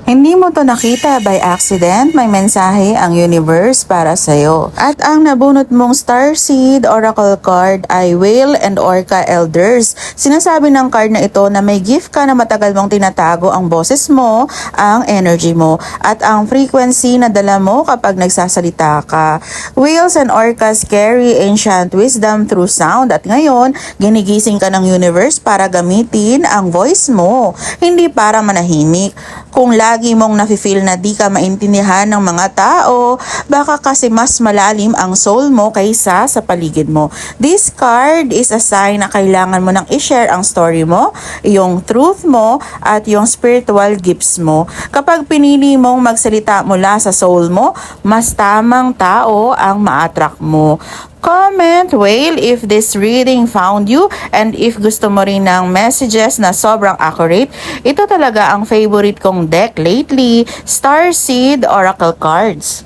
Hindi mo to nakita by accident, may mensahe ang universe para sa'yo. At ang nabunot mong Starseed Oracle card ay Whale and Orca Elders. Sinasabi ng card na ito na may gift ka na matagal mong tinatago ang boses mo, ang energy mo, at ang frequency na dala mo kapag nagsasalita ka. Whales and Orcas carry ancient wisdom through sound at ngayon, ginigising ka ng universe para gamitin ang voice mo, hindi para manahimik. Kung lagi mong nafe-feel na di ka maintindihan ng mga tao, baka kasi mas malalim ang soul mo kaysa sa paligid mo. This card is a sign na kailangan mo nang i-share ang story mo, yung truth mo, at yung spiritual gifts mo. Kapag pinili mong magsalita mula sa soul mo, mas tamang tao ang ma-attract mo. Comment, Whale, if this reading found you and if gusto mo rin ng messages na sobrang accurate. Ito talaga ang favorite kong deck lately, Starseed Oracle Cards.